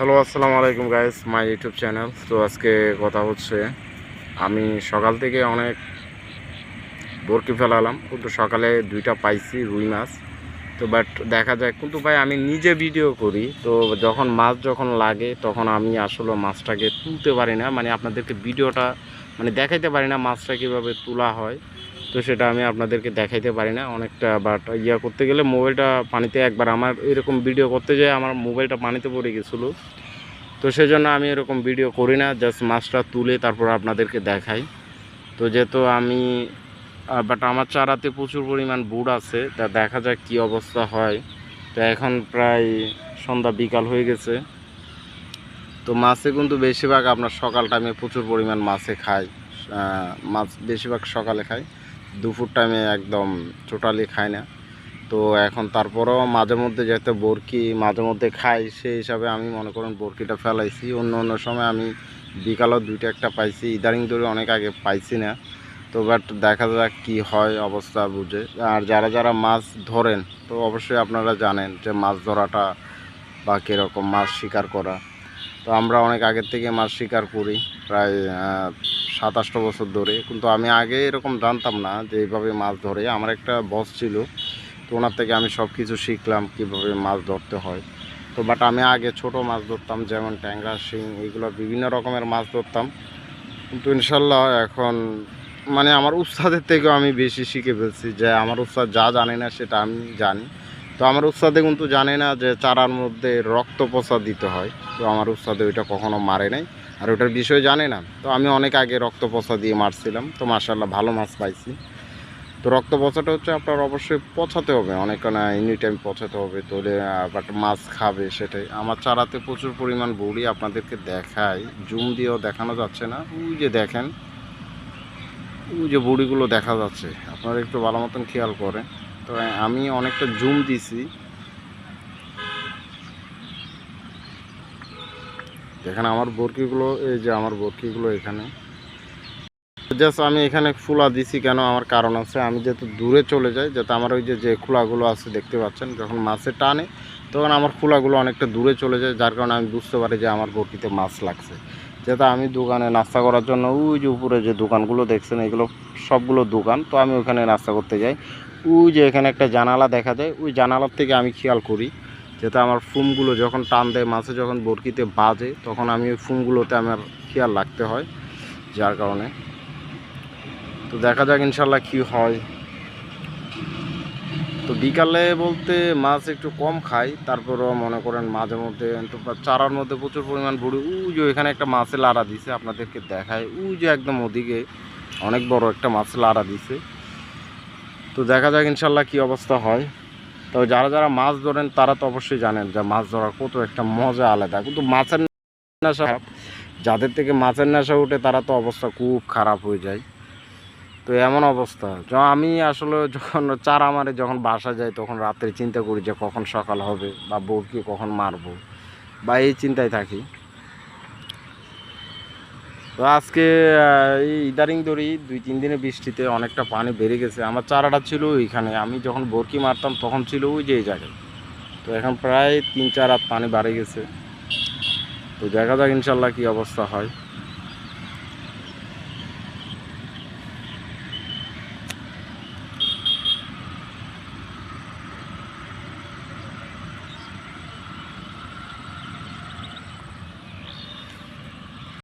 Hello, আসসালামু আলাইকুম guys, my YouTube channel. তো আজকে কথা হচ্ছে, আমি সকাল থেকে অনেক বরকি ফেলালাম, কিন্তু সকালে দুইটা পাইছি রুই মাছ। তো বাট দেখা যায়, কিন্তু ভাই আমি নিজে ভিডিও করি, তো যখন মাছ যখন লাগে তখন আমি আসলে মাছটাকে তুলতে পারি না, মানে আপনাদেরকে ভিডিওটা মানে দেখাইতে পারি না মাছটা কীভাবে তোলা হয়। তো সেটা আমি আপনাদেরকে দেখাইতে পারি না অনেকটা। বাট করতে গেলে মোবাইলটা পানিতে, একবার আমার এরকম ভিডিও করতে যেয়ে আমার মোবাইলটা পানিতে পড়ে গেছিলো। তো সেজন্য আমি এরকম ভিডিও করি না, জাস্ট মাছটা তুলে তারপর আপনাদেরকে দেখাই। তো যেহেতু আমি বাট আমার চারাতে প্রচুর পরিমাণ বুট আছে, তা দেখা যাক কি অবস্থা হয়। তো এখন প্রায় সন্ধ্যা বিকাল হয়ে গেছে। তো মাছে কিন্তু বেশিরভাগ আপনার সকাল টাইমে প্রচুর পরিমাণ মাছে খায়, মাছ বেশিরভাগ সকালে খায়, দুপুর টাইমে একদম টোটালি খায় না। তো এখন তারপরেও মাঝে মধ্যে যেহেতু বরকি মাঝে মধ্যে খাই, সেই হিসাবে আমি মনে করেন বরকিটা ফেলাইছি। অন্য অন্য সময় আমি বিকালও দুইটা একটা পাইছি, ইদারিং ধরে অনেক আগে পাইছি না। তো বাট দেখা যাক কি হয় অবস্থা বুঝে। আর যারা যারা মাছ ধরেন, তো অবশ্যই আপনারা জানেন যে মাছ ধরাটা বা কীরকম মাছ শিকার করা। তো আমরা অনেক আগের থেকে মাছ শিকার করি, প্রায় 27 বছর ধরে। কিন্তু আমি আগে এরকম জানতাম না যে এইভাবে মাছ ধরে। আমার একটা বস ছিল, তো ওনার থেকে আমি সব কিছু শিখলাম কীভাবে মাছ ধরতে হয়। তো বাট আমি আগে ছোট মাছ ধরতাম, যেমন ট্যাংরা, শিং, এইগুলো বিভিন্ন রকমের মাছ ধরতাম। কিন্তু ইনশাল্লাহ এখন মানে আমার উস্তাদের থেকেও আমি বেশি শিখে ফেলছি, যে আমার উস্তাদ যা জানে না সেটা আমি জানি। তো আমার উস্তাদে কিন্তু জানে না যে চারার মধ্যে রক্ত পচা দিতে হয়। তো আমার উস্তাদে ওইটা কখনো মারে নাই, আর ওটার বিষয় জানে না। তো আমি অনেক আগে রক্ত পচা দিয়ে মারছিলাম, তো মাশাআল্লাহ ভালো মাছ পাইছি। তো রক্ত পচাটা হচ্ছে আপনার অবশ্যই পচাতে হবে, অনেক না এনি টাইম পচাতে হবে, তাহলে বাট মাছ খাবে। সেটাই আমার চারাতে প্রচুর পরিমাণ বড়ি, আপনাদেরকে দেখাই, জুম দিয়েও দেখানো যাচ্ছে না। ওই যে দেখেন, ওই যে বড়িগুলো দেখা যাচ্ছে, আপনারা একটু ভালো মতন খেয়াল করেন। তো আমি অনেকটা জুম দিছি, দেখেন আমার বরকিগুলো, এই যে আমার বরকিগুলো এখানে। জাস্ট আমি এখানে ফুলা দিছি কেন, আমার কারণ আছে। আমি যেহেতু দূরে চলে যাই, যাতে আমার ওই যে খোলাগুলো আছে দেখতে পাচ্ছেন, যখন মাছে টানে তখন আমার খোলাগুলো অনেকটা দূরে চলে যায়, যার কারণে আমি বুঝতে পারি যে আমার বরকিতে মাছ লাগছে। যেহেতু আমি দোকানে নাস্তা করার জন্য, ওই যে উপরে যে দোকানগুলো দেখছেন, এগুলো সবগুলো দোকান, তো আমি ওখানে নাস্তা করতে যাই। ওই যে এখানে একটা জানালা দেখা যায়, ওই জানালার থেকে আমি খেয়াল করি, যেহেতু আমার ফুমগুলো যখন টান দেয় মাছে, যখন বরকিতে বাজে, তখন আমি ওই ফুমগুলোতে আমার খেয়াল রাখতে হয়, যার কারণে। তো দেখা যাক ইনশাল্লাহ কি হয়। তো বিকালে বলতে মাছ একটু কম খাই, তারপরেও মনে করেন মাঝে মধ্যে চারার মধ্যে প্রচুর পরিমাণ ভুড়ি। ওই যে ওইখানে একটা মাছে লাড়া দিছে, আপনাদেরকে দেখায়, ওই যে একদম ওদিকে অনেক বড় একটা মাছ লাড়া দিছে। তো দেখা যাক ইনশাল্লাহ কি অবস্থা হয়। তো যারা যারা মাছ ধরেন তারা তো অবশ্যই জানেন যে মাছ ধরার কত একটা মজা আলাদা। কিন্তু মাছের নেশা, যাদের থেকে মাছের নেশা উঠে তারা তো অবস্থা খুব খারাপ হয়ে যায়। তো এমন অবস্থা, আমি আসলে যখন চারা মারে, যখন বাসা যাই, তখন রাত্রে চিন্তা করি যে কখন সকাল হবে বা বউকে কখন মারবো, বা এই চিন্তায় থাকি। তো আজকে এই ইদারিং ধরি 2-3 দিনে বৃষ্টিতে অনেকটা পানি বেড়ে গেছে। আমার চারাটা ছিল ওইখানে, আমি যখন বরকি মারতাম তখন ছিল ওই যে এই জায়গায়। তো এখন প্রায় 3-4 হাত পানি বাড়ে গেছে। তো দেখা যাক ইনশাল্লাহ কী অবস্থা হয়।